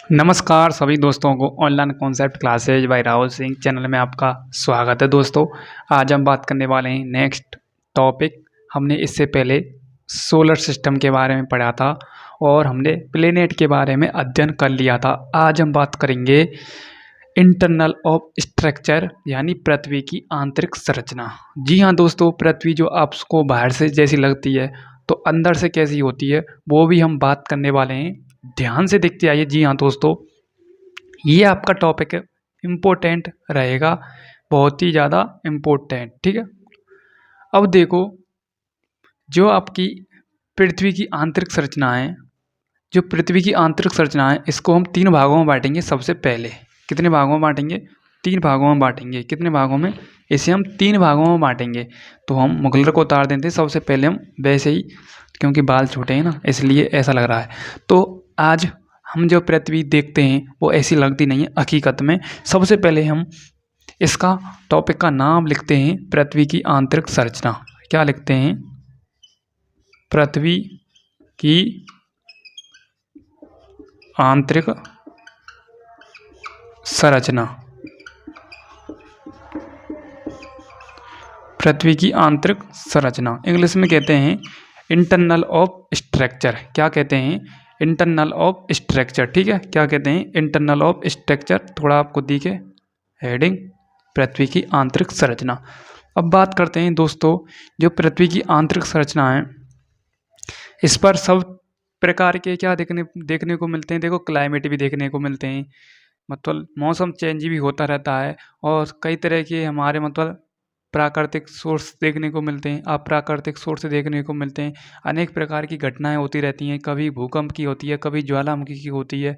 नमस्कार सभी दोस्तों को online concept classes by Rahul Singh channel में आपका स्वागत है दोस्तों। आज हम बात करने वाले हैं नेक्स्ट टॉपिक। हमने इससे पहले सोलर सिस्टम के बारे में पढ़ा था और हमने प्लेनेट के बारे में अध्ययन कर लिया था। आज हम बात करेंगे इंटरनल ऑफ स्ट्रक्चर यानी पृथ्वी की आंतरिक संरचना। जी हाँ दोस्तों, पृथ्वी जो आपको बाहर से जैसी लगती है तो अंदर से कैसी होती है वो भी हम बात करने वाले हैं। ध्यान से देखते आइए। जी हाँ दोस्तों, ये आपका टॉपिक इम्पोर्टेंट रहेगा, बहुत ही ज़्यादा इम्पोर्टेंट। ठीक है, अब देखो, जो आपकी पृथ्वी की आंतरिक संरचना है, जो पृथ्वी की आंतरिक संरचना है, इसको हम तीन भागों में बांटेंगे। सबसे पहले कितने भागों में बांटेंगे? तीन भागों में बांटेंगे। कितने भागों में? इसे हम तीन भागों में बांटेंगे। तो हम मुगलर को उतार देते हैं सबसे पहले हम, वैसे ही, क्योंकि बाल छोटे हैं ना इसलिए ऐसा लग रहा है। तो आज हम जो पृथ्वी देखते हैं वो ऐसी लगती नहीं है हकीकत में। सबसे पहले हम इसका टॉपिक का नाम लिखते हैं पृथ्वी की आंतरिक संरचना। क्या लिखते हैं? पृथ्वी की आंतरिक संरचना। पृथ्वी की आंतरिक संरचना इंग्लिश में कहते हैं इंटरनल ऑफ स्ट्रक्चर। क्या कहते हैं? Internal of structure. ठीक है, क्या कहते हैं? Internal of structure. थोड़ा आपको दिखे हेडिंग, पृथ्वी की आंतरिक संरचना। अब बात करते हैं दोस्तों, जो पृथ्वी की आंतरिक संरचना है, इस पर सब प्रकार के क्या देखने को मिलते हैं। देखो, क्लाइमेट भी देखने को मिलते हैं, मतलब मौसम चेंज भी होता रहता है, और कई तरह के हमारे मतलब प्राकृतिक सोर्स देखने को मिलते हैं, अप्राकृतिक सोर्स देखने को मिलते हैं। अनेक प्रकार की घटनाएं होती रहती हैं, कभी भूकंप की होती है, कभी ज्वालामुखी की होती है,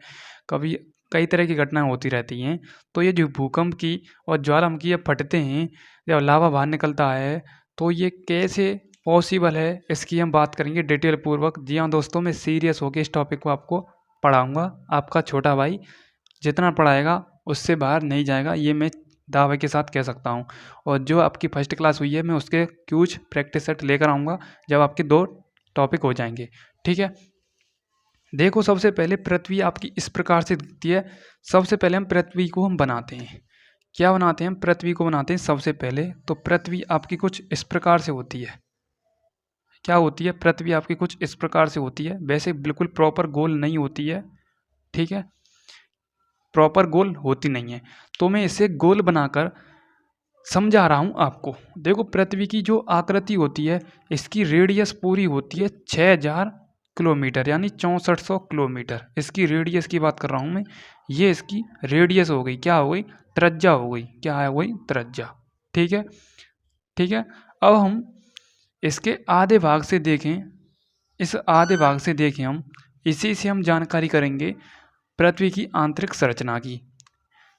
कभी कई तरह की घटनाएं होती रहती हैं। तो ये जो भूकंप की और ज्वालामुखी ये फटते हैं, जब लावा बाहर निकलता है, तो ये कैसे पॉसिबल है इसकी हम बात करेंगे डिटेल पूर्वक। जी हाँ दोस्तों, मैं सीरियस होकर इस टॉपिक को आपको पढ़ाऊँगा। आपका छोटा भाई जितना पढ़ाएगा उससे बाहर नहीं जाएगा, ये मैं दावे के साथ कह सकता हूँ। और जो आपकी फर्स्ट क्लास हुई है, मैं उसके क्यूज प्रैक्टिस सेट लेकर आऊँगा जब आपके दो टॉपिक हो जाएंगे। ठीक है, देखो, सबसे पहले पृथ्वी आपकी इस प्रकार से दिखती है। सबसे पहले हम पृथ्वी को हम बनाते हैं। क्या बनाते हैं? हम पृथ्वी को बनाते हैं सबसे पहले। तो पृथ्वी आपकी कुछ इस प्रकार से होती है। क्या होती है? पृथ्वी आपकी कुछ इस प्रकार से होती है। वैसे बिल्कुल प्रॉपर गोल नहीं होती है, ठीक है, प्रॉपर गोल होती नहीं है। तो मैं इसे गोल बनाकर समझा रहा हूँ आपको। देखो, पृथ्वी की जो आकृति होती है, इसकी रेडियस पूरी होती है 6000 किलोमीटर, यानी 6400 किलोमीटर। इसकी रेडियस की बात कर रहा हूँ मैं। ये इसकी रेडियस हो गई, क्या हो गई? त्रिज्या हो गई। क्या है? वही त्रिज्या। ठीक है, ठीक है। अब हम इसके आधे भाग से देखें, इस आधे भाग से देखें हम, इसी से हम जानकारी करेंगे पृथ्वी की आंतरिक संरचना की।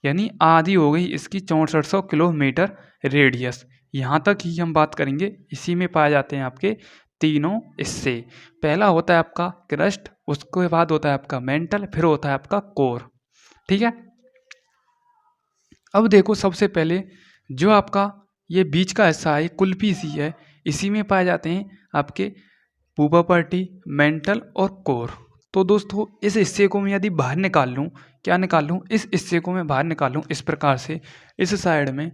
यानी आधी हो गई इसकी 6400 किलोमीटर रेडियस। यहाँ तक ही हम बात करेंगे। इसी में पाए जाते हैं आपके तीनों हिस्से। पहला होता है आपका क्रस्ट, उसके बाद होता है आपका मेंटल, फिर होता है आपका कोर। ठीक है, अब देखो, सबसे पहले जो आपका ये बीच का हिस्सा है, कुल्फी सी है, इसी में पाए जाते हैं आपके पुपा पार्टी, मेंटल और कोर। तो दोस्तों, इस हिस्से को मैं यदि बाहर निकाल लूँ, क्या निकाल लूँ? इस हिस्से को मैं बाहर निकाल लूँ इस प्रकार से, इस साइड में,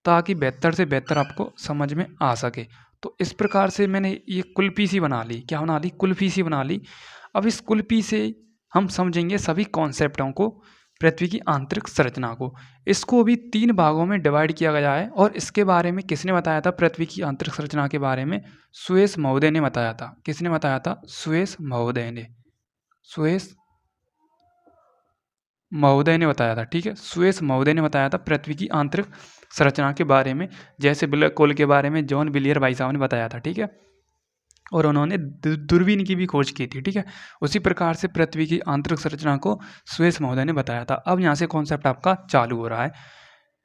ताकि बेहतर से बेहतर आपको समझ में आ सके। तो इस प्रकार से मैंने ये कुल्फी सी बना ली। क्या बना ली? कुल्फी सी बना ली। अब इस कुल्फी से हम समझेंगे सभी कॉन्सेप्टों को, पृथ्वी की आंतरिक संरचना को। इसको भी तीन भागों में डिवाइड किया गया है। और इसके बारे में किसने बताया था? पृथ्वी की आंतरिक संरचना के बारे में सुएस महोदय ने बताया था। किसने बताया था? सुएस महोदय ने। सुएस महोदय ने बताया था। ठीक है, सुएस महोदय ने बताया था पृथ्वी की आंतरिक संरचना के बारे में। जैसे ब्लैक होल के बारे में जॉन विलियर भाई साहब ने बताया था। ठीक है, और उन्होंने दूरबीन की भी खोज की थी। ठीक है, उसी प्रकार से पृथ्वी की आंतरिक संरचना को सुएस महोदय ने बताया था। अब यहाँ से कॉन्सेप्ट आपका चालू हो रहा है।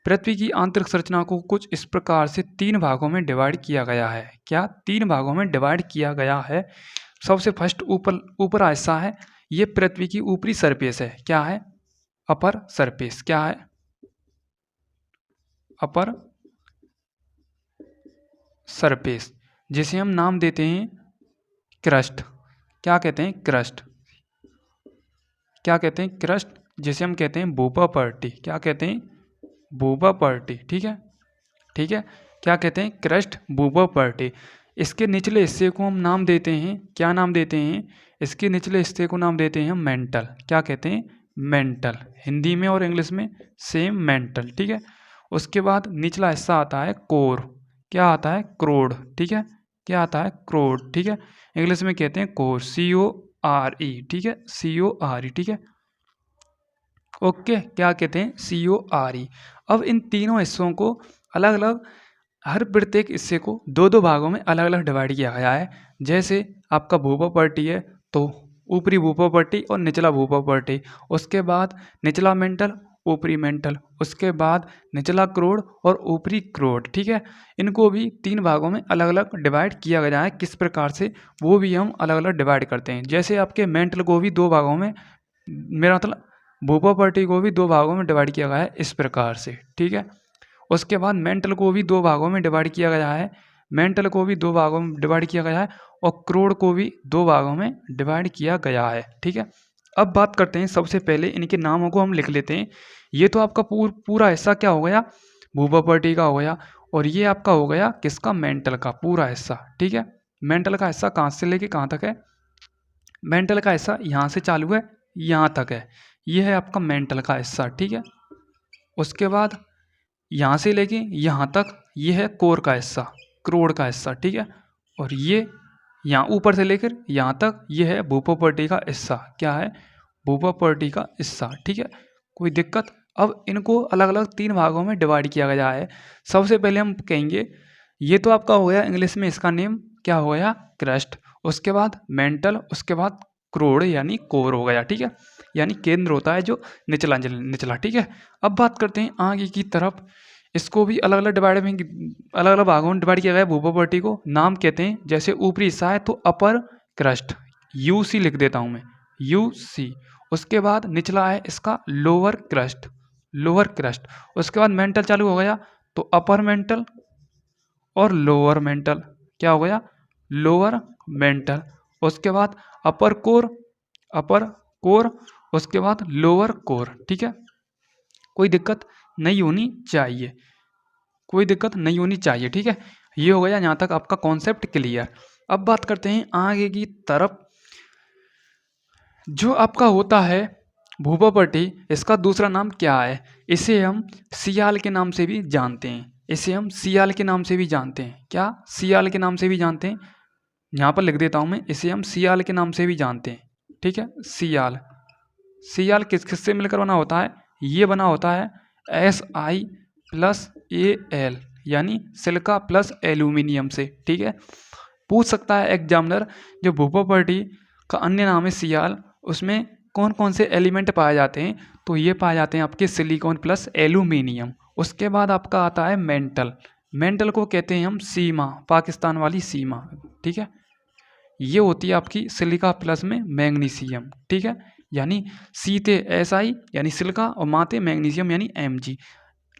पृथ्वी की आंतरिक संरचना को कुछ इस प्रकार से तीन भागों में डिवाइड किया गया है। क्या? तीन भागों में डिवाइड किया गया है। सबसे फर्स्ट ऊपर हिस्सा है, ये पृथ्वी की ऊपरी सरफेस है। क्या है? Upper surface. क्या है? अपर सरफेस, जिसे हम नाम देते हैं क्रस्ट। क्या कहते हैं? क्रस्ट। क्या कहते हैं? क्रस्ट, जिसे हम कहते हैं बूपा पर्टी। क्या कहते हैं? Bupa party. ठीक है, ठीक है। क्या कहते हैं? Crust Bupa party. इसके निचले हिस्से को हम नाम देते हैं, क्या नाम देते हैं? इसके निचले हिस्से को नाम देते हैं हम मेंटल। क्या कहते हैं? मेंटल। हिंदी में और इंग्लिश में सेम, मेंटल। ठीक है। उसके बाद निचला हिस्सा आता है कोर। क्या आता है? क्रोड। ठीक है, क्या आता है? क्रोड। ठीक है, इंग्लिश में कहते हैं कोर, CORE। ठीक है, CORE। ठीक है, ओके। क्या कहते हैं? CORE। अब इन तीनों हिस्सों को अलग अलग, हर प्रत्येक हिस्से को दो दो भागों में अलग अलग डिवाइड किया गया है। जैसे आपका भूपा पर्टी है तो ऊपरी भूपा पर्टी और निचला भूपा पर्टी, उसके बाद निचला मेंटल, ऊपरी मेंटल, उसके बाद निचला क्रोड और ऊपरी क्रोड। ठीक है, इनको भी 3 भागों में अलग अलग डिवाइड किया गया है। किस प्रकार से, वो भी हम अलग अलग डिवाइड करते हैं। जैसे आपके मेंटल को भी 2 भागों में, मेरा मतलब भूपा पर्टी को भी 2 भागों में डिवाइड किया गया है इस प्रकार से। ठीक है, उसके बाद मेंटल को भी 2 भागों में डिवाइड किया गया है, मेंटल को भी 2 भागों में डिवाइड किया गया है और क्रोड को भी 2 भागों में डिवाइड किया गया है। ठीक है, अब बात करते हैं, सबसे पहले इनके नामों को हम लिख लेते हैं। ये तो आपका पूरा हिस्सा क्या हो गया? भूपा पर्टी का हो गया। और ये आपका हो गया किसका? मेंटल का पूरा हिस्सा। ठीक है, मेंटल का हिस्सा कहाँ से लेके कहाँ तक है? मेंटल का हिस्सा यहाँ से चालू है, यहाँ तक है। ये है आपका मेंटल का हिस्सा। ठीक है, उसके बाद यहाँ से लेके यहाँ तक ये है कोर का हिस्सा, क्रोड का हिस्सा। ठीक है, और ये यहाँ ऊपर से लेकर यहाँ तक ये है भूपा पर्टी का हिस्सा। क्या है? भूपा पर्टी का हिस्सा। ठीक है, कोई दिक्कत? अब इनको अलग अलग 3 भागों में डिवाइड किया गया है। सबसे पहले हम कहेंगे, ये तो आपका हो गया इंग्लिश में, इसका नेम क्या हो गया? क्रस्ट। उसके बाद मेंटल, उसके बाद क्रोड यानी कोर हो गया। ठीक है, यानी केंद्र होता है जो निचला निचला। ठीक है, अब बात करते हैं आगे की तरफ। इसको भी अलग अलग डिवाइड में, अलग अलग भागों में डिवाइड किया गया है। भूपा पर्टी को नाम कहते हैं, जैसे ऊपरी हिस्सा है तो अपर क्रस्ट, UC लिख देता हूँ मैं, UC। उसके बाद निचला है इसका लोअर क्रस्ट, लोअर क्रस्ट। उसके बाद मेंटल चालू हो गया तो अपर मेंटल और लोअर मेंटल। क्या हो गया? Lower mental. उसके बाद अपर कोर, अपर कोर, उसके बाद लोअर कोर। ठीक है, कोई दिक्कत नहीं होनी चाहिए, कोई दिक्कत नहीं होनी चाहिए। ठीक है, ये हो गया यहाँ तक आपका कॉन्सेप्ट क्लियर। अब बात करते हैं आगे की तरफ। जो आपका होता है भूपा पर्टी, इसका दूसरा नाम क्या है? इसे हम सियाल के नाम से भी जानते हैं, इसे हम सियाल के नाम से भी जानते हैं। क्या? सियाल के नाम से भी जानते हैं। यहाँ पर लिख देता हूँ मैं, इसे हम सियाल के नाम से भी जानते हैं। ठीक है, सियाल। सियाल किस किस से मिलकर बना होता है? ये बना होता है Si प्लस Al, यानी सिलिका प्लस एल्यूमिनियम से। ठीक है, पूछ सकता है एग्जामिनर, जो भूपा पर्टी का अन्य नाम है सियाल, उसमें कौन कौन से एलिमेंट पाए जाते हैं? तो ये पाए जाते हैं आपके सिलिकॉन प्लस एल्यूमिनियम। उसके बाद आपका आता है मेंटल। मेंटल को कहते हैं हम सीमा, पाकिस्तान वाली सीमा। ठीक है, ये होती है आपकी सिलिका प्लस में मैग्नीशियम। ठीक है, यानी सीते Si यानी सिलिका और माते मैग्नीशियम यानी Mg।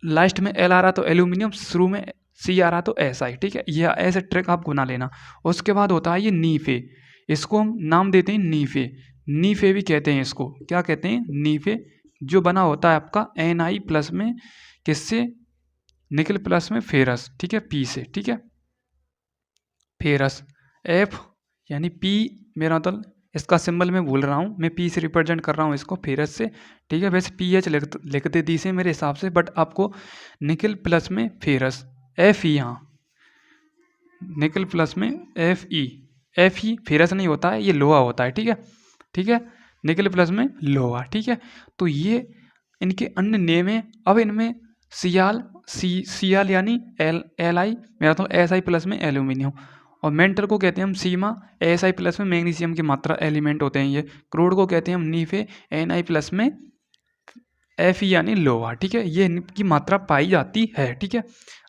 लास्ट में L आ रहा तो एल्यूमिनियम, शुरू में C आ रहा तो Si। ठीक है, यह ऐसे ट्रिक आप गुना लेना। उसके बाद होता है ये नीफे, इसको हम नाम देते हैं नीफे, नीफे भी कहते हैं इसको। क्या कहते हैं? नीफे। जो बना होता है आपका Ni प्लस में किससे? निकल प्लस में फेरस। ठीक है, P से। ठीक है, फेरस। F यानी P, मेरा मतलब इसका सिंबल मैं भूल रहा हूँ, मैं P से रिप्रेजेंट कर रहा हूँ इसको, फेरस से। ठीक है, वैसे PH लिख देती से मेरे हिसाब से, बट आपको निकल प्लस में फेरस, Fe, यहाँ निकल प्लस में Fe फेरस नहीं होता है, ये लोहा होता है। ठीक है, ठीक है, निकल प्लस में लोहा। ठीक है, तो ये इनके अन्य नेम है। अब इनमें सियाल, सियाल यानी Li, मेरा तो Si प्लस में एल्यूमिनियम। और मेंटल को कहते हैं हम सीमा, Si प्लस में मैग्नीशियम की मात्रा एलिमेंट होते हैं ये। क्रोड को कहते हैं हम नीफे, Ni प्लस में Fe यानी लोहा। ठीक है, ये इनकी मात्रा पाई जाती है। ठीक है,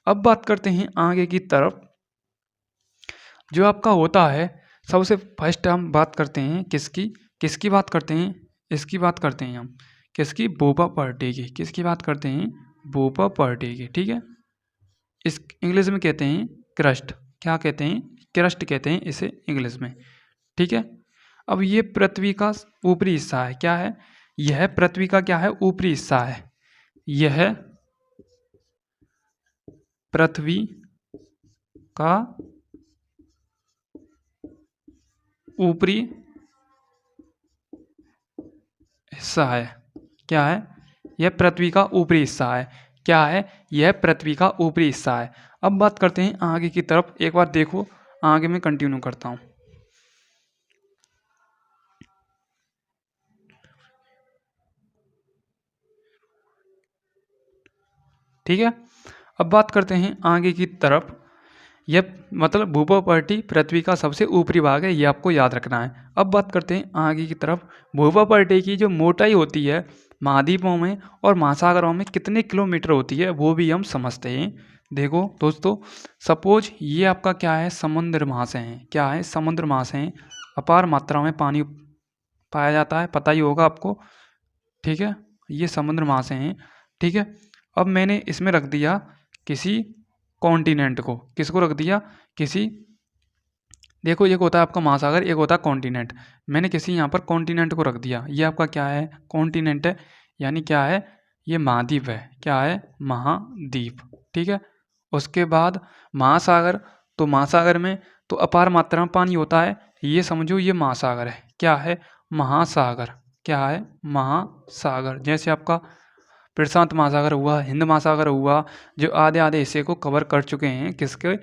अब बात करते हैं आगे की तरफ। जो आपका होता है, सबसे फर्स्ट हम बात करते हैं किसकी, किसकी बात करते हैं? इसकी बात करते हैं हम, किसकी? भूपा पर्टी की। किसकी बात करते हैं? भूपा पर्टी की। ठीक है, इस इंग्लिश में कहते हैं क्रस्ट। क्या कहते हैं? क्रस्ट कहते हैं इसे इंग्लिश में। ठीक है, अब ये पृथ्वी का ऊपरी हिस्सा है। क्या है? यह पृथ्वी का क्या है, ऊपरी हिस्सा है। यह पृथ्वी का ऊपरी हिस्सा है। क्या है, यह पृथ्वी का ऊपरी हिस्सा है। क्या है, यह पृथ्वी का ऊपरी हिस्सा है। अब बात करते हैं आगे की तरफ, एक बार देखो, आगे मैं कंटिन्यू करता हूँ। ठीक है, अब बात करते हैं आगे की तरफ। यह मतलब भूप्रपट्टी पृथ्वी का सबसे ऊपरी भाग है, ये आपको याद रखना है। अब बात करते हैं आगे की तरफ। भूप्रपट्टी की जो मोटाई होती है महाद्वीपों में और महासागरों में कितने किलोमीटर होती है, वो भी हम समझते हैं। देखो दोस्तों, सपोज ये आपका क्या है, समुद्र महाशय हैं। क्या है, समुद्र महाशय हैं। अपार मात्रा में पानी पाया जाता है, पता ही होगा आपको। ठीक है, ये समुद्र महाशय हैं। ठीक है, अब मैंने इसमें रख दिया किसी कॉन्टिनेंट को। किसको रख दिया, किसी, देखो एक होता है आपका महासागर, एक होता है कॉन्टिनेंट। मैंने किसी यहाँ पर कॉन्टिनेंट को रख दिया। ये आपका क्या है, कॉन्टिनेंट है, यानी क्या है, ये महाद्वीप है। क्या है, महाद्वीप। ठीक है, उसके बाद महासागर, तो महासागर में तो अपार मात्रा में पानी होता है, ये समझो ये महासागर है। क्या है, महासागर। क्या है, महासागर। जैसे आपका प्रशांत महासागर हुआ, हिंद महासागर हुआ, जो आधे आधे हिस्से को कवर कर चुके हैं किसके,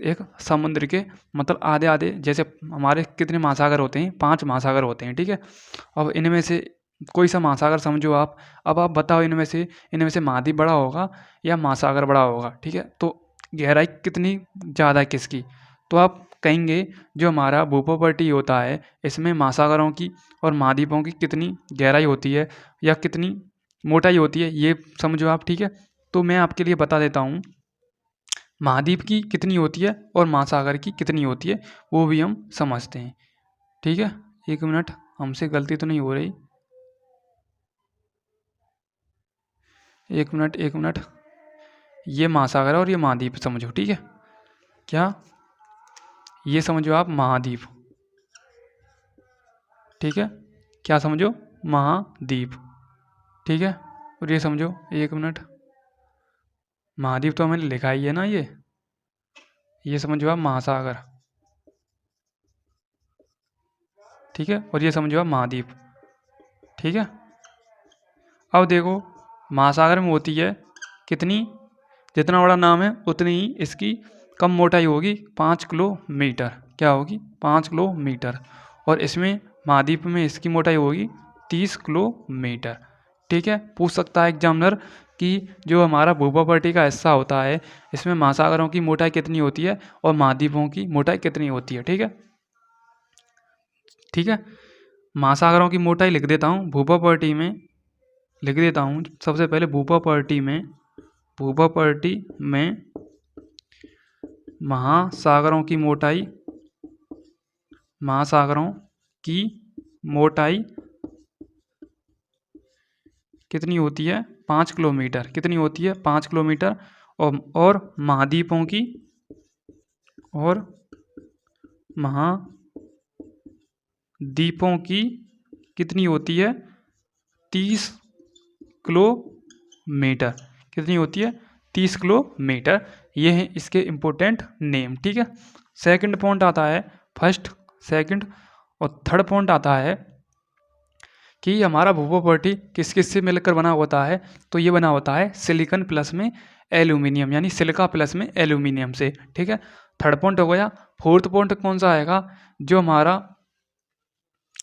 एक समुद्र के, मतलब आधे आधे। जैसे हमारे कितने महासागर होते हैं, 5 महासागर होते हैं। ठीक है, अब इनमें से कोई सा महासागर समझो आप। अब आप बताओ इनमें से महाद्वीप बड़ा होगा या महासागर बड़ा होगा। ठीक है, तो गहराई कितनी ज़्यादा है किसकी, तो आप कहेंगे जो हमारा भूप्रपट्टी होता है इसमें महासागरों की और महाद्वीपों की कितनी गहराई होती है या कितनी मोटाई होती है, ये समझो आप। ठीक है, तो मैं आपके लिए बता देता हूँ महाद्वीप की कितनी होती है और महासागर की कितनी होती है, वो भी हम समझते हैं। ठीक है, एक मिनट, हमसे गलती तो नहीं हो रही, एक मिनट एक मिनट। ये महासागर है और ये महाद्वीप समझो। ठीक है, क्या, ये समझो आप महाद्वीप। ठीक है, क्या समझो, महाद्वीप। ठीक है, और ये समझो, एक मिनट, महाद्वीप तो मैंने लिखा ही है ना, ये समझो आप महासागर। ठीक है, और ये समझो आप महाद्वीप। ठीक है, अब देखो महासागर में होती है कितनी, जितना बड़ा नाम है उतनी ही इसकी कम मोटाई होगी, 5 किलोमीटर। क्या होगी, 5 किलोमीटर। और इसमें महाद्वीप में इसकी मोटाई होगी 30 किलोमीटर। ठीक है, पूछ सकता है एग्जामिनर कि जो हमारा भूप्रपट्टी का हिस्सा होता है इसमें महासागरों की मोटाई कितनी होती है और महाद्वीपों की मोटाई कितनी होती है। ठीक है, ठीक है, महासागरों की मोटाई लिख देता हूँ, भूप्रपट्टी में लिख देता हूँ। सबसे पहले भूप्रपट्टी में महासागरों की मोटाई, महासागरों की मोटाई कितनी होती है, 5 किलोमीटर। कितनी होती है, 5 किलोमीटर। और महाद्वीपों की, और महाद्वीपों की कितनी होती है, 30 किलोमीटर। कितनी होती है, 30 किलोमीटर। ये है इसके इम्पोर्टेंट नेम। ठीक है, सेकंड पॉइंट आता है, फर्स्ट सेकंड और थर्ड पॉइंट आता है कि हमारा भूप्रपट्टी किस किस से मिलकर बना होता है, तो ये बना होता है सिलिकॉन प्लस में एल्यूमिनियम, यानी सिलिका प्लस में एल्यूमिनियम से। ठीक है, थर्ड पॉइंट हो गया। फोर्थ पॉइंट कौन सा आएगा, जो हमारा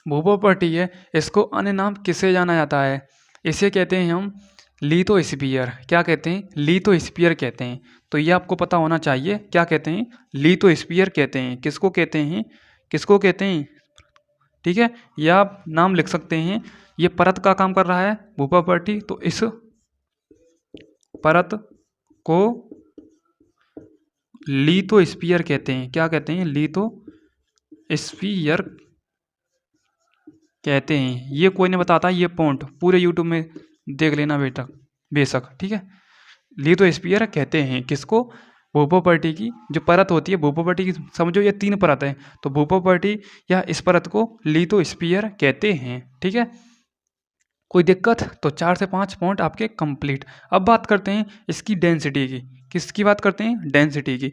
भूप्रपट्टी है इसको अन्य नाम किससे जाना जाता है, इसे कहते हैं हम लिथोस्फीयर। क्या कहते हैं, लिथोस्फीयर कहते हैं। तो ये आपको पता होना चाहिए, क्या कहते हैं, लिथोस्फीयर कहते हैं। किसको कहते हैं, किसको कहते हैं। ठीक है, या आप नाम लिख सकते हैं, ये परत का काम कर रहा है भूप्रपट्टी, तो इस परत को लिथोस्फीयर कहते हैं। क्या कहते हैं, लिथोस्फीयर कहते हैं। ये कोई नहीं बताता, ये पॉइंट पूरे यूट्यूब में देख लेना बेटा, बेशक। ठीक है, लिथोस्फीयर कहते हैं किसको, भूप्रपट्टी की जो परत होती है भूप्रपट्टी की, समझो ये 3 परत है, तो भूप्रपट्टी या इस परत को लिथोस्फीयर कहते हैं। ठीक है, कोई दिक्कत? तो 4 से 5 पॉइंट आपके कंप्लीट। अब बात करते हैं इसकी डेंसिटी की। किसकी बात करते हैं? डेंसिटी की।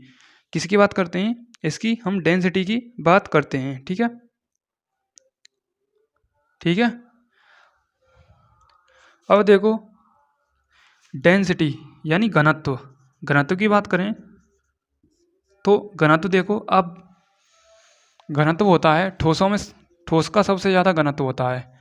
किसकी बात करते हैं? इसकी हम डेंसिटी की बात करते हैं। ठीक है, ठीक है। अब देखो डेंसिटी यानी घनत्व। घनत्व की बात करें तो घनत्व देखो अब घनत्व होता है ठोसों में, ठोस का सबसे ज़्यादा घनत्व होता है,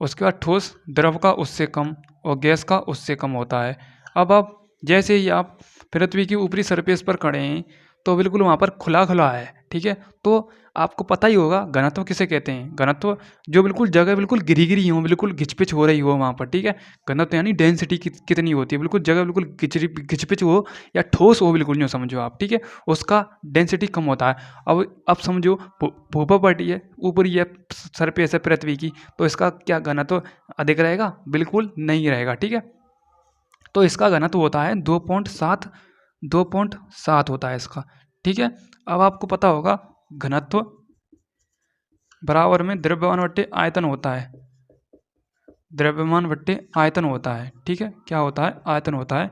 उसके बाद ठोस द्रव का उससे कम और गैस का उससे कम होता है। अब आप जैसे ही आप पृथ्वी की ऊपरी सरफेस पर खड़े हैं तो बिल्कुल वहाँ पर खुला खुला है, ठीक है। तो आपको पता ही होगा घनत्व किसे कहते हैं। घनत्व जो बिल्कुल जगह बिल्कुल गिरी गिरी हो, बिल्कुल घिचपिच हो रही हो वहाँ पर, ठीक है। घनत्व यानी डेंसिटी कितनी होती है, बिल्कुल जगह बिल्कुल घिचपिच हो या ठोस हो, बिल्कुल यूँ समझो आप, ठीक है। उसका डेंसिटी कम होता है। अब समझो भूपटल है, ऊपरी है सरफेस है पृथ्वी की, तो इसका क्या घनत्व अधिक रहेगा? बिल्कुल नहीं रहेगा, ठीक है। तो इसका घनत्व होता है 2.7 होता है इसका, ठीक है। अब आपको पता होगा घनत्व बराबर में द्रव्यमान बट्टे आयतन होता है। द्रव्यमान बट्टे आयतन होता है, ठीक है। क्या होता है? आयतन होता है।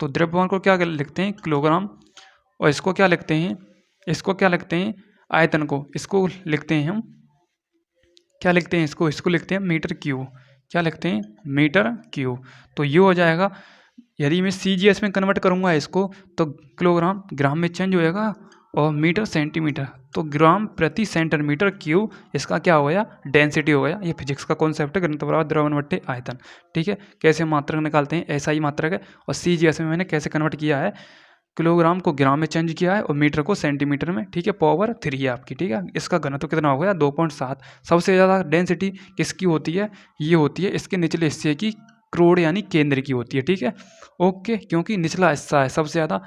तो द्रव्यमान को क्या लिखते हैं? किलोग्राम। और इसको क्या लिखते हैं? इसको क्या लिखते हैं? आयतन को इसको लिखते हैं हम, क्या लिखते हैं इसको? इसको लिखते हैं मीटर क्यूब। क्या लिखते हैं? Metre cube. तो ये हो जाएगा, यदि मैं CGS में कन्वर्ट करूँगा इसको तो किलोग्राम ग्राम में चेंज हो जाएगा और मीटर सेंटीमीटर, तो ग्राम प्रति सेंटीमीटर क्यूब इसका क्या हो गया? डेंसिटी हो गया। ये फिजिक्स का कॉन्सेप्ट है, घनत्व बराबर द्रव्यमान बट्टे आयतन, ठीक है। कैसे मात्रक निकालते हैं, ऐसा ही मात्रक है। और CGS में मैंने कैसे कन्वर्ट किया है, किलोग्राम को ग्राम में चेंज किया है और मीटर को सेंटीमीटर में, ठीक है। पावर 3 है आपकी, ठीक है। इसका घनत्व कितना हो गया? 2.7। सबसे ज़्यादा डेंसिटी किसकी होती है? ये होती है इसके निचले हिस्से की, क्रोड यानी केंद्र की होती है, ठीक है। ओके, क्योंकि निचला हिस्सा है सबसे ज़्यादा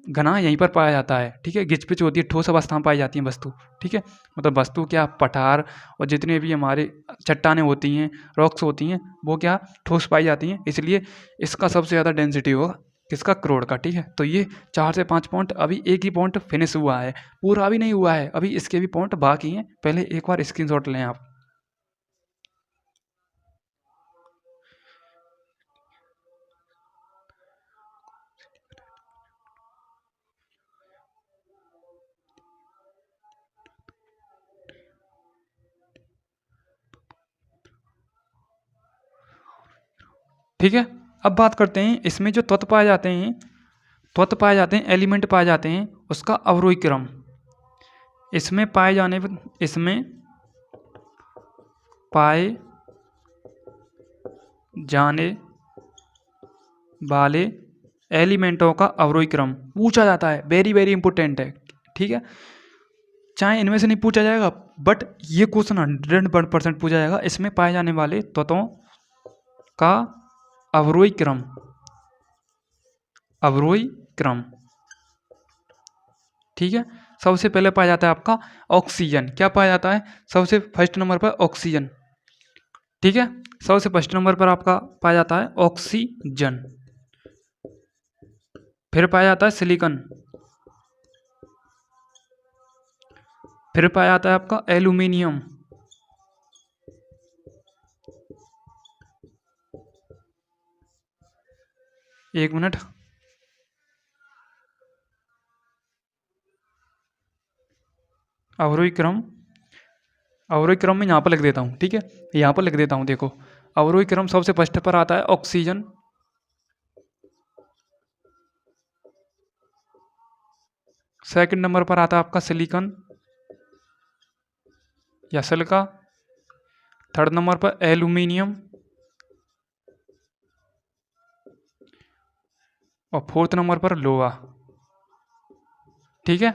घना यहीं पर पाया जाता है, ठीक है। घिचपिच होती है, ठोस अवस्था में पाई जाती है वस्तु, ठीक है। मतलब वस्तु क्या, पठार और जितने भी हमारे चट्टानें होती हैं, रॉक्स होती हैं, वो क्या, ठोस पाई जाती हैं। इसलिए इसका सबसे ज़्यादा डेंसिटी होगा किसका? क्रोड का, ठीक है। तो ये 4 से 5 पॉइंट, अभी एक ही पॉइंट फिनिश हुआ है, पूरा भी नहीं हुआ है, अभी इसके भी पॉइंट बाकी हैं। पहले एक बार स्क्रीनशॉट लें आप। ठीक है, अब बात करते हैं इसमें जो तत्व पाए जाते हैं, तत्व पाए जाते हैं, एलिमेंट पाए जाते हैं, उसका अवरोही क्रम। इसमें पाए जाने इसमें पाए जाने वाले एलिमेंटों का अवरोही क्रम पूछा जाता है, वेरी वेरी इंपॉर्टेंट है, ठीक है। चाहे इनमें से नहीं पूछा जाएगा, बट ये क्वेश्चन 100% पूछा जाएगा। इसमें पाए जाने वाले तत्वों का अवरोही क्रम, अवरोही क्रम, ठीक है। सबसे पहले पाया जाता है आपका ऑक्सीजन। क्या पाया जाता है? सबसे फर्स्ट नंबर पर ऑक्सीजन, ठीक है। सबसे फर्स्ट नंबर पर आपका पाया जाता है ऑक्सीजन। फिर पाया जाता है सिलिकॉन। फिर पाया जाता है आपका एल्यूमिनियम। एक मिनट, अवरोही क्रम, अवरोही क्रम में यहाँ पर लिख देता हूँ, ठीक है। यहाँ पर लिख देता हूँ, देखो अवरोही क्रम सबसे फर्स्ट पर आता है ऑक्सीजन, सेकंड नंबर पर आता है आपका सिलिकॉन या सिलिका, थर्ड नंबर पर एल्यूमिनियम और फोर्थ नंबर पर लोहा, ठीक है।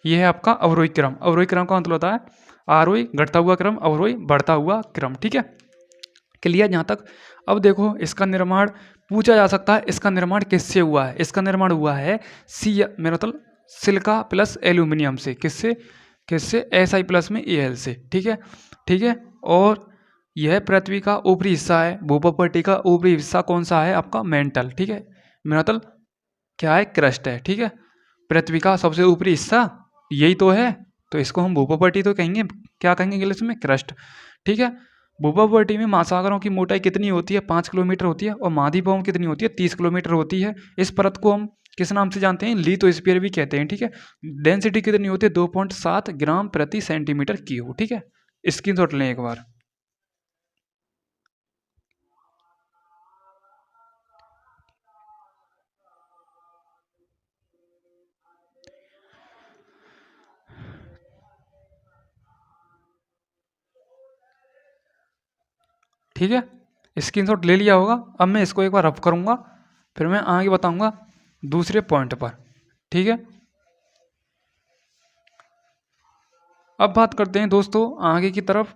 ये है आपका अवरोही क्रम। अवरोही क्रम का मतलब होता है आरोही घटता हुआ क्रम, अवरोही बढ़ता हुआ क्रम, ठीक है। क्लियर यहाँ तक? अब देखो इसका निर्माण पूछा जा सकता है, इसका निर्माण किससे हुआ है? इसका निर्माण हुआ है मेरा मतलब सिलिका प्लस एल्यूमिनियम से। किससे? किससे? Si प्लस में Al से, ठीक है, ठीक है। और यह पृथ्वी का ऊपरी हिस्सा है, भूपटल का ऊपरी हिस्सा कौन सा है? आपका मेंटल, ठीक है। मेरा मतलब क्या है? क्रस्ट है, ठीक है। पृथ्वी का सबसे ऊपरी हिस्सा यही तो है, तो इसको हम भूपटल तो कहेंगे, क्या कहेंगे इंग्लिश में? क्रस्ट, ठीक है। भूमध्य में महासागरों की मोटाई कितनी होती है? 5 किलोमीटर होती है। और महाद्वीपों में कितनी होती है? 30 किलोमीटर होती है। इस परत को हम किस नाम से जानते हैं? लिथोस्फीयर भी कहते हैं। ठीक है। डेंसिटी कितनी होती है? 2.7 ग्राम प्रति सेंटीमीटर क्यूब। ठीक है, स्क्रीनशॉट लें एक बार। ठीक है, स्क्रीनशॉट ले लिया होगा। अब मैं इसको एक बार रफ करूंगा, फिर मैं आगे बताऊंगा दूसरे पॉइंट पर। ठीक है, अब बात करते हैं दोस्तों आगे की तरफ।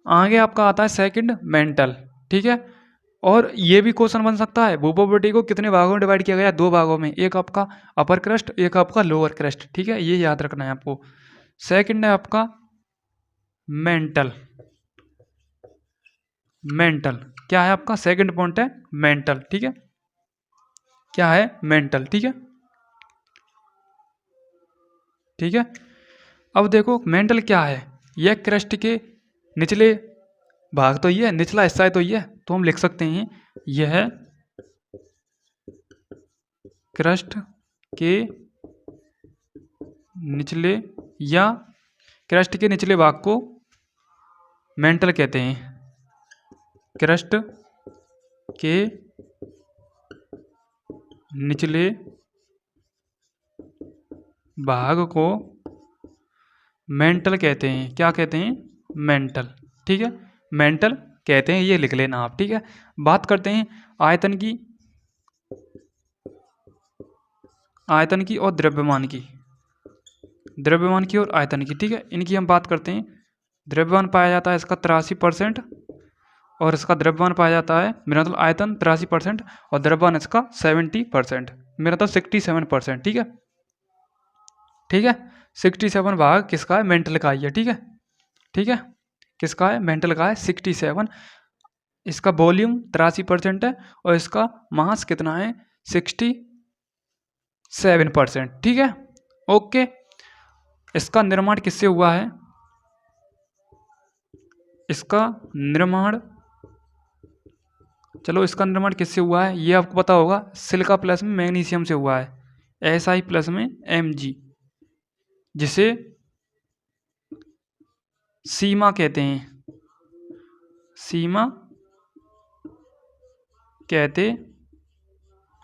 आगे आपका आता है सेकंड मेंटल। ठीक है, और ये भी क्वेश्चन बन सकता है, भूमध्य को कितने भागों में डिवाइड किया गया है? 2 भागों में, एक आपका अपर क्रस्ट, एक आपका लोअर क्रस्ट। ठीक है, ये याद रखना है आपको। सेकंड है आपका मेंटल। मेंटल क्या है आपका? सेकंड पॉइंट है मेंटल। ठीक है, क्या है? मेंटल। ठीक है, ठीक है। अब देखो मेंटल क्या है। यह क्रस्ट के निचले भाग तो ये निचला हिस्सा है, तो ये तो हम लिख सकते हैं यह क्रस्ट के निचले या क्रस्ट के निचले भाग को मेंटल कहते हैं। क्रस्ट के निचले भाग को मेंटल कहते हैं। क्या कहते हैं? मेंटल। ठीक है, मेंटल कहते हैं, ये लिख लेना आप। ठीक है, बात करते हैं आयतन की, आयतन की और द्रव्यमान की। द्रव्यमान की और आयतन की। ठीक है, इनकी हम बात करते हैं। द्रव्यमान पाया जाता है इसका 83%, और इसका द्रव्यमान पाया जाता है, मेरा मतलब आयतन 83% और द्रव्यमान इसका 70%, मेरा मतलब 67%। ठीक है, ठीक है, 67 भाग किसका है? मेंटल का ही है। ठीक है, ठीक है, किसका है? मेंटल का है 67। इसका वॉल्यूम 83% है और इसका मास कितना है? 67%। ठीक है, ओके। इसका निर्माण किससे हुआ है? इसका निर्माण, चलो इसका निर्माण किससे हुआ है ये आपको पता होगा। सिलिका प्लस में मैग्नीशियम से हुआ है, SI प्लस में Mg, जिसे सीमा कहते हैं। सीमा कहते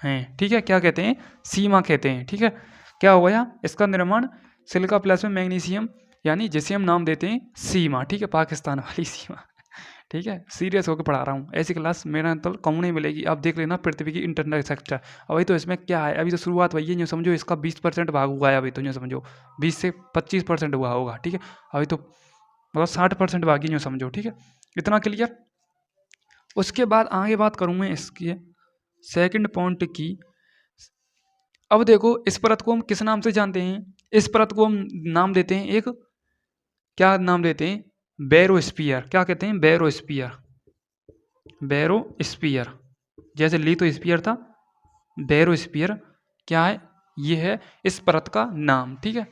हैं। ठीक है, क्या कहते हैं? सीमा कहते हैं। ठीक है, क्या हो गया? इसका निर्माण सिलिका प्लस में मैग्नीशियम, यानी जिसे हम नाम देते हैं सीमा। ठीक है, पाकिस्तान वाली सीमा। ठीक है, सीरियस होकर पढ़ा रहा हूँ, ऐसी क्लास मेरा तो कम नहीं मिलेगी। आप देख लेना पृथ्वी की इंटरनल स्ट्रक्चर। अभी तो इसमें क्या है, अभी तो शुरुआत हुई है, यूँ समझो इसका 20% भाग हुआ है अभी तो, यूँ समझो 20 से 25% हुआ होगा। ठीक है, अभी तो मतलब 60% बाकी, यूँ समझो। ठीक है, इतना क्लियर। उसके बाद आगे बात करूँ मैं इसकी सेकंड पॉइंट की। अब देखो इस परत को हम किस नाम से जानते हैं? इस परत को हम नाम देते हैं एक, क्या नाम देते हैं? बैरोस्फीयर। क्या कहते हैं? बैरोस्फीयर। बैरोस्फीयर, जैसे लिथोस्फीयर था, बैरोस्फीयर क्या है? ये है इस परत का नाम। ठीक है,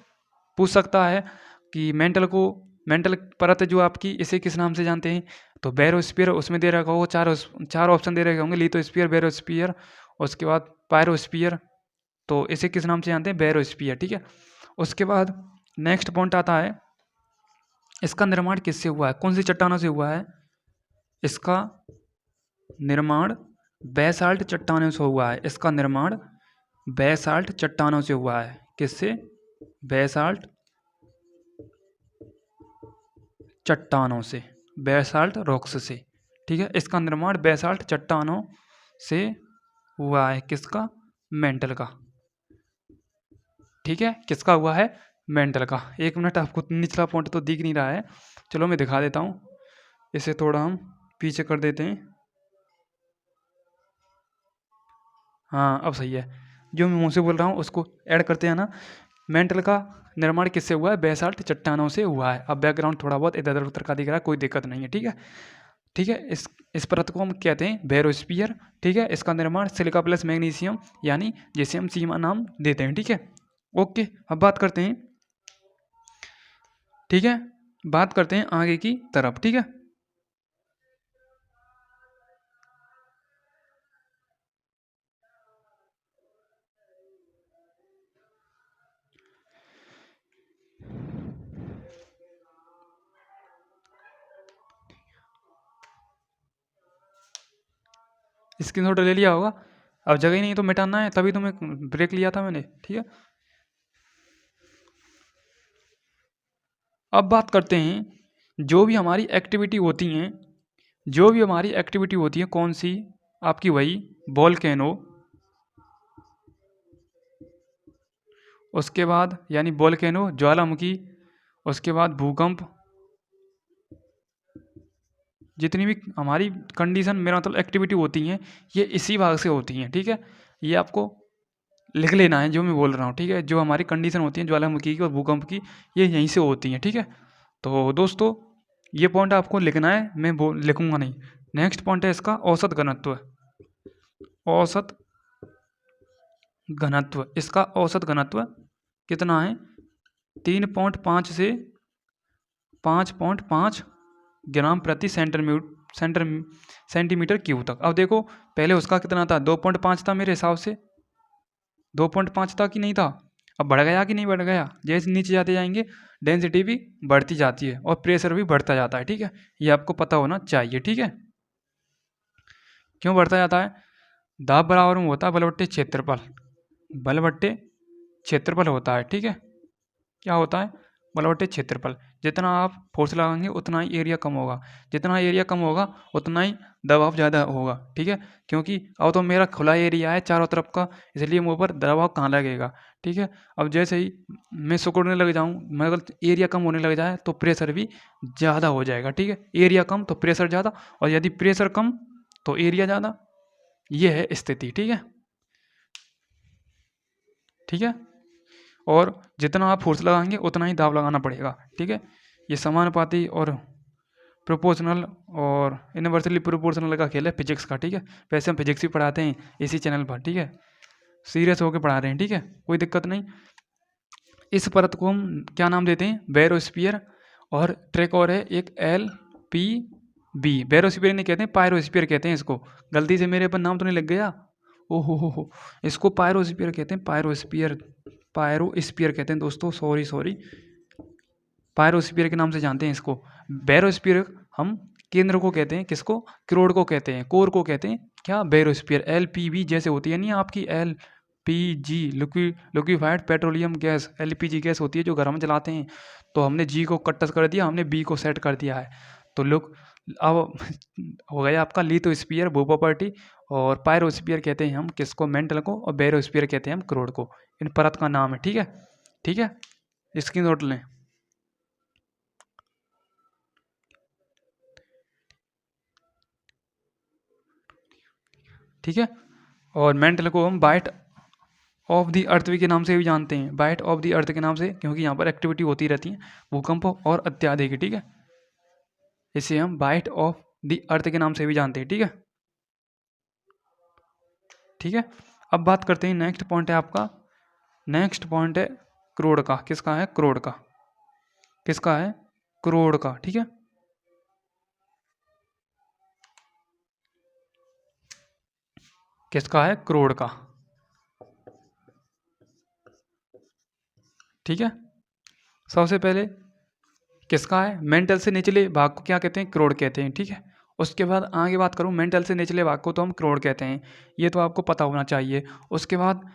पूछ सकता है कि मेंटल को, मेंटल परत जो आपकी, इसे किस नाम से जानते हैं? तो बैरोस्फीयर, उसमें दे रखा होगा, चार ऑप्शन दे रखे होंगे, लिथोस्फीयर, बैरोस्फीयर, उसके बाद पायरोस्फीयर। तो इसे किस नाम से जानते हैं? बैरोस्फीयर। ठीक है, उसके बाद नेक्स्ट पॉइंट आता है, इसका निर्माण किससे हुआ है? कौन सी चट्टानों से हुआ है? इसका निर्माण बेसाल्ट चट्टानों से हुआ है। इसका निर्माण बेसाल्ट चट्टानों से हुआ है। किससे? बेसाल्ट चट्टानों से, बेसाल्ट रॉक्स से। ठीक है, इसका निर्माण बेसाल्ट चट्टानों से हुआ है। किसका? मेंटल का। ठीक है, किसका हुआ है? मेंटल का। एक मिनट, आपको निचला पॉइंट तो दिख नहीं रहा है, चलो मैं दिखा देता हूँ। इसे थोड़ा हम पीछे कर देते हैं। हाँ, अब सही है। जो मैं मुँह से बोल रहा हूँ उसको ऐड करते हैं ना। मेंटल का निर्माण किससे हुआ है? बेसाल्ट चट्टानों से हुआ है। अब बैकग्राउंड थोड़ा बहुत इधर उधर का दिख रहा है, कोई दिक्कत नहीं है। ठीक है, ठीक है, इस परत को हम कहते हैं बैरोस्फीयर। ठीक है, इसका निर्माण सिलिका प्लस मैग्नीशियम, यानी जिसे हम सीमा नाम देते हैं। ठीक है, ओके। अब बात करते हैं, ठीक है, बात करते हैं आगे की तरफ, ठीक है। स्क्रीनशॉट ले लिया होगा। अब जगह ही नहीं तो मिटाना है, तभी तो मैं ब्रेक लिया था मैंने, ठीक है। अब बात करते हैं जो भी हमारी एक्टिविटी होती हैं, जो भी हमारी एक्टिविटी होती है कौन सी, आपकी वही वोल्केनो, उसके बाद यानी वोल्केनो ज्वालामुखी, उसके बाद भूकंप, जितनी भी हमारी कंडीशन मेरा मतलब एक्टिविटी होती हैं ये इसी भाग से होती हैं, ठीक है। ये आपको लिख लेना है जो मैं बोल रहा हूँ, ठीक है। जो हमारी कंडीशन होती है ज्वालामुखी की और भूकंप की, ये यहीं से होती हैं, ठीक है। तो दोस्तों ये पॉइंट आपको लिखना है, मैं लिखूंगा नहीं। नेक्स्ट पॉइंट है इसका औसत घनत्व। औसत घनत्व, इसका औसत घनत्व कितना है, 3.5 से 5.5 ग्राम प्रति सेंटीमीटर क्यूब तक। अब देखो पहले उसका कितना था, 2.5 था मेरे हिसाब से, 2.5 था कि नहीं था। अब बढ़ गया कि नहीं बढ़ गया, जैसे नीचे जाते जाएंगे डेंसिटी भी बढ़ती जाती है और प्रेशर भी बढ़ता जाता है, ठीक है। ये आपको पता होना चाहिए, ठीक है। क्यों बढ़ता जाता है, दाब बराबर में होता है बल बट्टे क्षेत्रफल, बल बट्टे क्षेत्रफल होता है, ठीक है। क्या होता है, बल बट्टे क्षेत्रफल। जितना आप फोर्स लगाएंगे उतना ही एरिया कम होगा, जितना एरिया कम होगा उतना ही दबाव ज़्यादा होगा, ठीक है। क्योंकि अब तो मेरा खुला एरिया है चारों तरफ का, इसलिए मुँह पर दबाव कहाँ लगेगा, ठीक है। अब जैसे ही मैं सिकुड़ने लग जाऊँ, मतलब एरिया कम होने लग जाए तो प्रेशर भी ज़्यादा हो जाएगा, ठीक है। एरिया कम तो प्रेशर ज़्यादा, और यदि प्रेशर कम तो एरिया ज़्यादा, ये है स्थिति, ठीक है। ठीक है, और जितना आप फोर्स लगाएंगे उतना ही दाब लगाना पड़ेगा, ठीक है। ये समानुपाती और प्रोपोर्शनल और इनवर्सली प्रोपोर्शनल का खेल है फिजिक्स का, ठीक है। वैसे हम फिजिक्स भी पढ़ाते हैं इसी चैनल पर, ठीक है। सीरियस होकर पढ़ा रहे हैं, ठीक है, कोई दिक्कत नहीं। इस परत को हम क्या नाम देते हैं, बैरोस्फीयर, और ट्रैक और है एक LPB। बैरोस्फीयर नहीं कहते हैं, पायरोस्फीयर कहते हैं इसको। गलती से मेरे पर नाम तो नहीं लग गया, ओहो हो, इसको पायरोस्फीयर कहते हैं, पायरोस्फीयर, पायरोस्फीयर कहते हैं दोस्तों, सॉरी सॉरी, पायरोस्फीयर के नाम से जानते हैं इसको। बैरोस्फीयर हम केंद्र को कहते हैं, किसको, क्रोड को कहते हैं, कोर को कहते हैं क्या, बैरोस्फीयर। LPB जैसे होती है नहीं आपकी LPG, liquefied petroleum gas, LPG gas होती है जो घर में जलाते हैं। तो हमने G को कट कर दिया, हमने B को सेट कर दिया है। तो लोग अब हो गया आपका लिथोस्फीयर भू प्रॉपर्टी, और पायरोस्फीयर कहते हैं हम किसको, मेंटल को, और बैरोस्फीयर कहते हैं हम क्रोड को। इन परत का नाम है, ठीक है, ठीक है, स्क्रीन शॉट लें। ठीक है, और मेंटल को हम बाइट ऑफ द अर्थ के नाम से भी जानते हैं, बाइट ऑफ द अर्थ के नाम से, क्योंकि यहाँ पर एक्टिविटी होती रहती है भूकंप और अत्याधिक, ठीक है। इसे हम बाइट ऑफ द अर्थ के नाम से भी जानते हैं, ठीक है, ठीक है। अब बात करते हैं, नेक्स्ट पॉइंट है आपका, नेक्स्ट पॉइंट है करोड़ का। किसका है, करोड़ का, किसका है, करोड़ का, ठीक है। किसका है, करोड़ का, ठीक है। सबसे पहले किसका है, मेंटल से निचले भाग को क्या कहते हैं, करोड़ कहते हैं, ठीक है। उसके बाद आगे बात करूँ, मेंटल से निचले भाग को तो हम करोड़ कहते हैं, ये तो आपको पता होना चाहिए। उसके बाद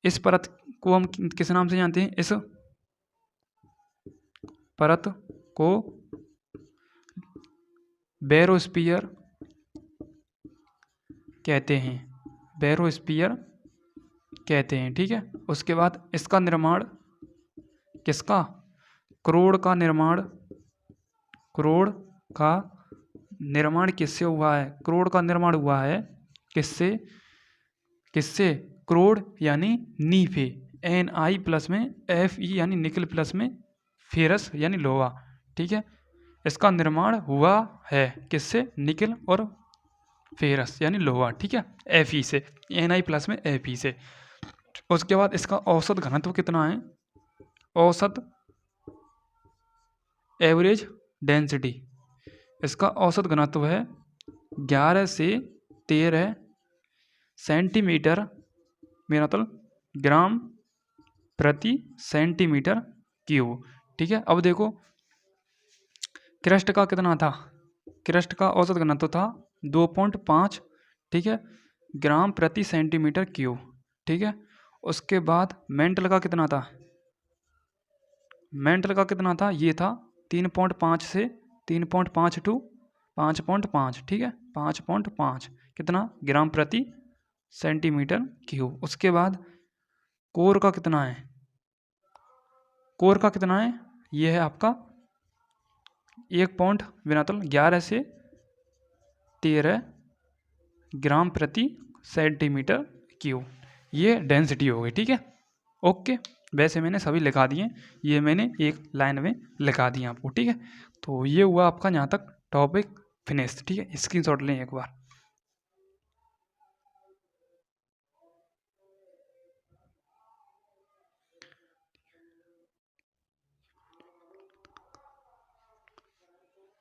इस परत को हम किस नाम से जानते हैं, इस परत को बैरोस्फीयर कहते हैं, बैरोस्फीयर कहते हैं, ठीक है। उसके बाद इसका निर्माण किसका, करोड़ का निर्माण, करोड़ का निर्माण किससे हुआ है, करोड़ का निर्माण हुआ है किससे, किससे, करोड़ यानी नीफे, Ni प्लस में Fe यानी निकल प्लस में फेरस यानी लोहा, ठीक है। इसका निर्माण हुआ है किससे, निकल और फेरस यानी लोहा, ठीक है, Fe से, Ni प्लस में Fe से। उसके बाद इसका औसत घनत्व कितना है, औसत एवरेज डेंसिटी, इसका औसत घनत्व है 11 से 13 सेंटीमीटर, मेरा मतलब ग्राम प्रति सेंटीमीटर क्यूब। ठीक है, अब देखो क्रस्ट का कितना था, क्रस्ट का औसत घनत्व था 2.5, ठीक है, ग्राम प्रति सेंटीमीटर क्यूब। ठीक है, उसके बाद मेंटल का कितना था, मेंटल का कितना था, ये था 3.5 से 3.5 टू 5.5, ठीक है, 5.5 कितना ग्राम प्रति सेंटीमीटर क्यूब। उसके बाद कोर का कितना है, कोर का कितना है, ये है आपका 11 से 13 ग्राम प्रति सेंटीमीटर क्यूब, ये डेंसिटी हो गई। ठीक है, ओके, वैसे मैंने सभी लिखा दिए, ये मैंने एक लाइन में लिखा दिए आपको। ठीक है, तो ये हुआ आपका यहाँ तक टॉपिक फिनिश। ठीक है, स्क्रीनशॉट लें एक बार।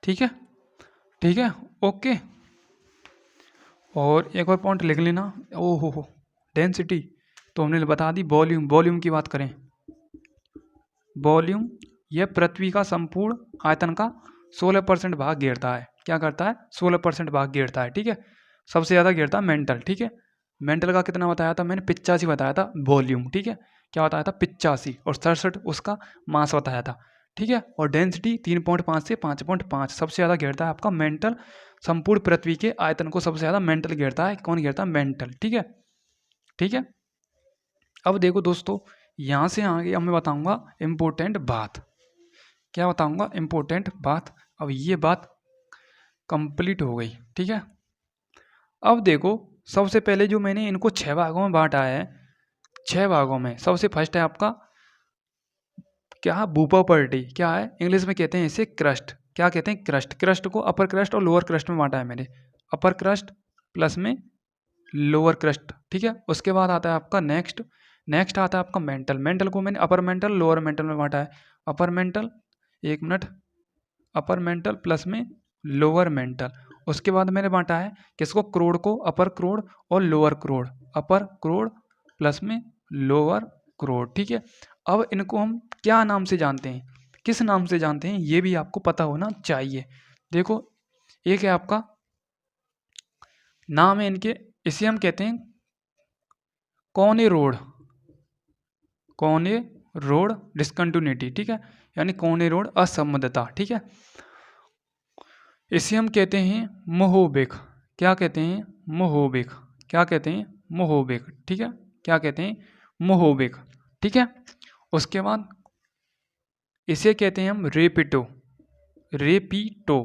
ठीक है, ठीक है, ओके। और एक और पॉइंट लिख लेना, ओ हो डेंसिटी तो हमने बता दी। वॉल्यूम, वॉल्यूम की बात करें, वॉल्यूम यह पृथ्वी का संपूर्ण आयतन का 16% भाग घेरता है। क्या करता है, 16% भाग घेरता है। ठीक है, सबसे ज़्यादा घेरता है मेंटल। ठीक है, मेंटल का कितना बताया था मैंने, 85 बताया था वॉल्यूम। ठीक है, क्या बताया था, 85, और 67 उसका मास बताया था। ठीक है, और डेंसिटी 3.5 से 5.5, सबसे ज़्यादा घेरता है आपका मेंटल। संपूर्ण पृथ्वी के आयतन को सबसे ज़्यादा मेंटल घेरता है। कौन घेरता है, मेंटल। ठीक है, ठीक है। अब देखो दोस्तों, यहाँ से आगे अब मैं बताऊंगा इम्पोर्टेंट बात। क्या बताऊंगा, इम्पोर्टेंट बात। अब ये बात कंप्लीट हो गई। ठीक है, अब देखो सबसे पहले जो मैंने इनको 6 भागों में बांटा है, 6 भागों में सबसे फर्स्ट है आपका क्या, बुपोपर्टी। क्या है, इंग्लिश में कहते हैं इसे क्रस्ट। क्या कहते हैं, क्रस्ट। क्रस्ट को अपर क्रस्ट और लोअर क्रस्ट में बांटा है मैंने, अपर क्रस्ट प्लस में लोअर क्रस्ट। ठीक है, उसके बाद आता है आपका नेक्स्ट, नेक्स्ट आता है आपका मेंटल। मेंटल को मैंने अपर मेंटल लोअर मेंटल में बांटा है। अपर मेंटल, एक मिनट, अपर मेंटल प्लस में लोअर मेंटल। उसके बाद मैंने बांटा है किसको, क्रोड को, अपर क्रोड और लोअर क्रोड, अपर क्रोड प्लस में लोअर क्रोड। ठीक है, अब इनको हम क्या नाम से जानते हैं, किस नाम से जानते हैं, ये भी आपको पता होना चाहिए। देखो एक है आपका नाम है इनके, इसे हम कहते हैं कौने रोड, कौने रोड डिस्कंटिन्यूटी। ठीक है, यानी कौने रोड असंबद्धता। ठीक है, इसे हम कहते हैं मोहोबिक। क्या कहते हैं, मोहोबिक। क्या कहते हैं, मोहोबिक। ठीक है, क्या कहते हैं, मोहोबिक। ठीक है, उसके बाद इसे कहते हैं हम रेपिटो, रेपिटो,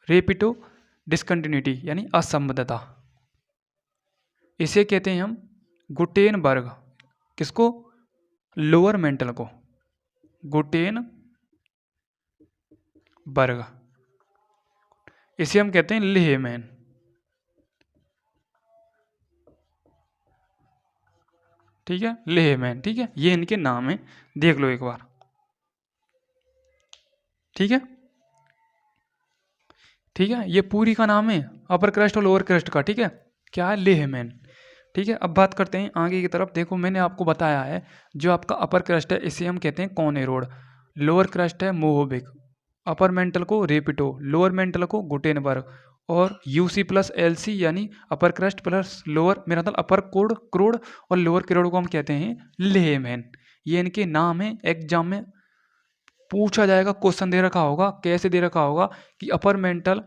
रेपिटो डिस्कंटिन्यूटी यानी असंबद्धता। इसे कहते हैं हम गुटेनबर्ग, किसको, लोअर मेंटल को, गुटेनबर्ग। इसे हम कहते हैं लेहमैन। ठीक है, लेहमैन। ठीक है, ये इनके नाम है, देख लो एक बार। ठीक है, ठीक है, ये पूरी का नाम है अपर क्रस्ट और लोअर क्रस्ट का। ठीक है, क्या है, लेहमैन। ठीक है, अब बात करते हैं आगे की तरफ। देखो मैंने आपको बताया है जो आपका अपर क्रस्ट है इसे हम कहते हैं कौने रोड, लोअर क्रस्ट है मोहोबिक, अपर मेंटल को रेपिटो, लोअर मेंटल को गुटेनबर्ग, और यूसी प्लस एलसी यानी अपर क्रस्ट प्लस लोअर, मेरा मतलब अपर कोड क्रोड और लोअर क्रोड को हम कहते हैं लेहमैन। ये इनके नाम है। एग्जाम में पूछा जाएगा, क्वेश्चन दे रखा होगा, कैसे दे रखा होगा कि अपर मेंटल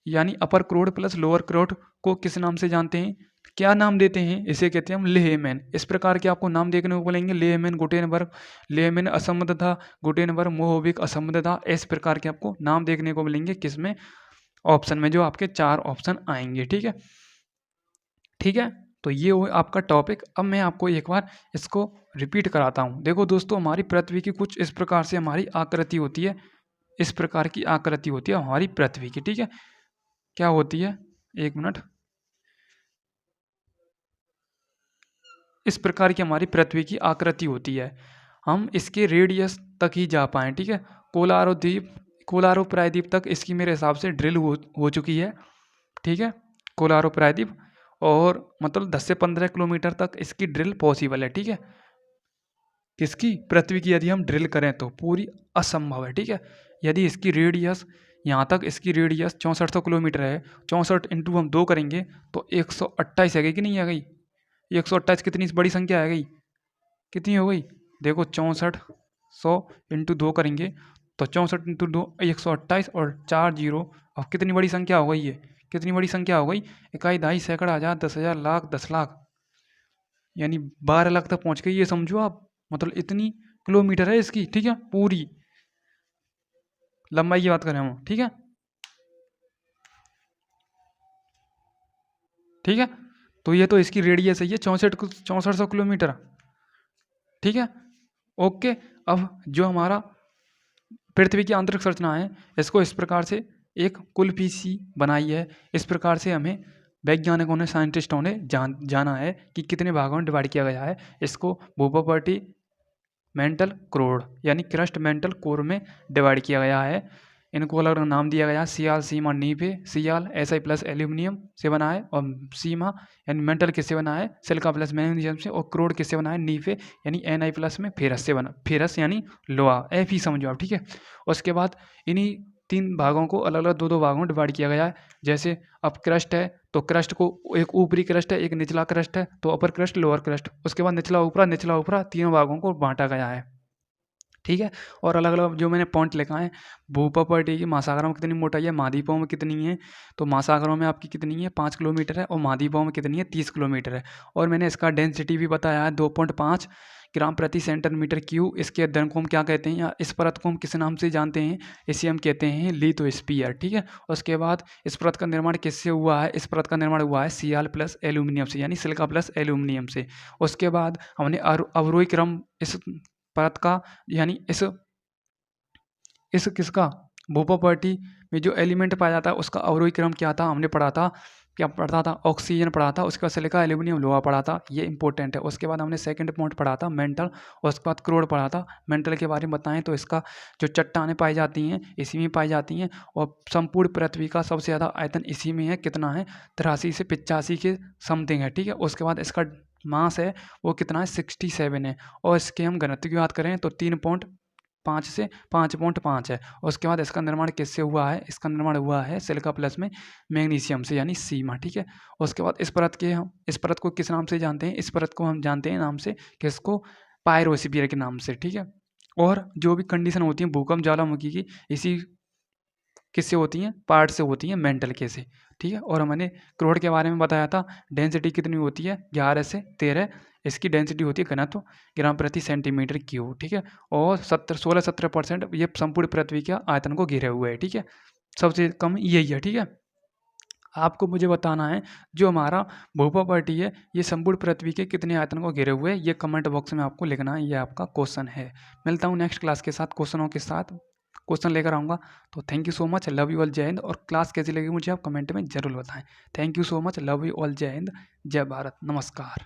यानी अपर क्रोड प्लस लोअर क्रोड को किस नाम से जानते हैं, क्या नाम देते हैं, इसे कहते हैं हम लेहमैन। इस प्रकार के आपको नाम देखने को मिलेंगे, लेहमैन, गुटेनबर्ग, लेहमैन असंबद्धता, गुटेनबर्ग मोहोबिक असंबद्धता, इस प्रकार के आपको नाम देखने को मिलेंगे किसमें, ऑप्शन में, जो आपके 4 ऑप्शन आएंगे। ठीक है, ठीक है, तो ये हो आपका टॉपिक। अब मैं आपको एक बार इसको रिपीट कराता हूँ। देखो दोस्तों, हमारी पृथ्वी की कुछ इस प्रकार से हमारी आकृति होती है, इस प्रकार की आकृति होती है हमारी पृथ्वी की। ठीक है, क्या होती है, एक मिनट, इस प्रकार की हमारी पृथ्वी की आकृति होती है। हम इसके रेडियस तक ही जा पाएँ, ठीक है। कोलारो प्रायद्वीप तक इसकी मेरे हिसाब से ड्रिल हो चुकी है, ठीक है। कोलारो प्रायद्वीप और मतलब 10 से 15 किलोमीटर तक इसकी ड्रिल पॉसिबल है, ठीक है। किसकी? पृथ्वी की यदि हम ड्रिल करें तो पूरी असंभव है, ठीक है। यदि इसकी रेडियस यहाँ तक इसकी रेडियस 6400 किलोमीटर है, 64 इंटू हम 2 करेंगे तो 128 आ गई कि नहीं आ गई? 128 कितनी बड़ी संख्या आ गई? कितनी हो गई? देखो 6400 इंटू 2 करेंगे तो 64 इंटू 2 128 और 4 जीरो। अब कितनी बड़ी संख्या हो गई ये? कितनी बड़ी संख्या हो गई? इकाई, दहाई, सैकड़ा, हज़ार, 10,000, लाख, 10 लाख, यानी 12 लाख तक पहुँच गई, ये समझो आप। मतलब इतनी किलोमीटर है इसकी, ठीक है, पूरी लंबाई की बात करें हम, ठीक है। ठीक है, तो ये तो इसकी रेडियस है, ये 6400 किलोमीटर, ठीक है। ओके, अब जो हमारा पृथ्वी की आंतरिक संरचना है, इसको इस प्रकार से एक कुल्फी सी बनाई है। इस प्रकार से हमें वैज्ञानिकों ने, साइंटिस्टों ने जाना है कि कितने भागों में डिवाइड किया गया है। इसको भूप्रॉपर्टी मेंटल कोर यानी क्रस्ट मेंटल कोर में डिवाइड किया गया है। इनको अलग अलग नाम दिया गया है। सियाल, सीमा, नीफे। सियाल SI प्लस एल्यूमिनियम से बना है और सीमा यानी मेंटल किससे बना है? सिलिका प्लस मैग्नीशियम से। और क्रोड किससे बना है? नीफे यानी Na प्लस में फेरस से बना, फेरस यानी लोहा, Fe समझो आप, ठीक है। उसके बाद इन्हीं 3 भागों को अलग अलग 2-2 भागों में डिवाइड किया गया है। जैसे अब क्रस्ट है तो क्रस्ट को एक ऊपरी क्रस्ट है, एक निचला क्रस्ट है, तो अपर क्रस्ट, लोअर क्रस्ट, उसके बाद निचला ऊपरा तीनों भागों को बांटा गया है, ठीक है। और अलग अलग जो मैंने पॉइंट लिखा है, भूप्रॉपर्टी की महासागरों में कितनी मोटाई है, महाद्वीपों में कितनी है, तो महासागरों में आपकी कितनी है 5 किलोमीटर है और महाद्वीपों में कितनी है 30 किलोमीटर है। और मैंने इसका डेंसिटी भी बताया है 2.5 ग्राम प्रति सेंटीमीटर क्यूब। इसके अध्ययन को हम क्या कहते हैं, या इस परत को हम किस नाम से जानते हैं? इसे हम कहते हैं लिथोस्फीयर, ठीक है। उसके बाद इस परत का निर्माण किससे हुआ है? इस परत का निर्माण हुआ है Cl प्लस एल्यूमिनियम से, यानी सिलिका प्लस एल्यूमिनियम से। उसके बाद हमने अवरोही क्रम इस परत का यानी इस किसका भूप्रॉपर्टी में जो एलिमेंट पाया जाता है उसका अवरोही क्रम क्या था? हमने पढ़ा था, क्या पढ़ा था? ऑक्सीजन पढ़ा था। उसके बाद सिलिका, एल्यूमिनियम, लोहा पढ़ा था, ये इंपॉर्टेंट है। उसके बाद हमने सेकंड पॉइंट पढ़ा था मेंटल, और उसके बाद क्रोड पढ़ा था। मेंटल के बारे में बताएं तो इसका जो चट्टानें पाई जाती हैं इसी में पाई जाती हैं, और संपूर्ण पृथ्वी का सबसे ज़्यादा आयतन इसी में है। कितना है? 83 से 85 के समथिंग है, ठीक है। उसके बाद इसका मास है वो कितना है? 67 है। और इसके हम घनत्व की बात करें तो 3.5 से 5.5 है। उसके बाद इसका निर्माण किससे हुआ है? इसका निर्माण हुआ है सिलिका प्लस में मैग्नीशियम से, यानी सीमा, ठीक है। उसके बाद इस परत को किस नाम से जानते हैं? इस परत को हम जानते हैं नाम से, किसको? पायरोस्फीयर के नाम से, ठीक है। और जो भी कंडीशन होती है भूकंप, ज्वालामुखी की, इसी किससे होती हैं? पार्ट से होती हैं, मेंटल के से, ठीक है। और मैंने क्रोड के बारे में बताया था, डेंसिटी कितनी होती है? 11 से 13। इसकी डेंसिटी होती है घनत्व ग्राम प्रति सेंटीमीटर क्यूब, ठीक है। और 16-17% ये संपूर्ण पृथ्वी के आयतन को घेरे हुए है, ठीक है। सबसे कम यही है, ठीक है। आपको मुझे बताना है जो हमारा भूप्रॉपर्टी है ये संपूर्ण पृथ्वी के कितने आयतन को घेरे हुए है, ये कमेंट बॉक्स में आपको लिखना है। ये आपका क्वेश्चन है। मिलता हूँ नेक्स्ट क्लास के साथ, क्वेश्चनों के साथ क्वेश्चन लेकर आऊँगा। तो thank you so much, love you all, जय हिंद। और क्लास कैसी लगी मुझे आप कमेंट में ज़रूर बताएं। Thank you so much, love you all, जय हिंद, जय भारत, नमस्कार।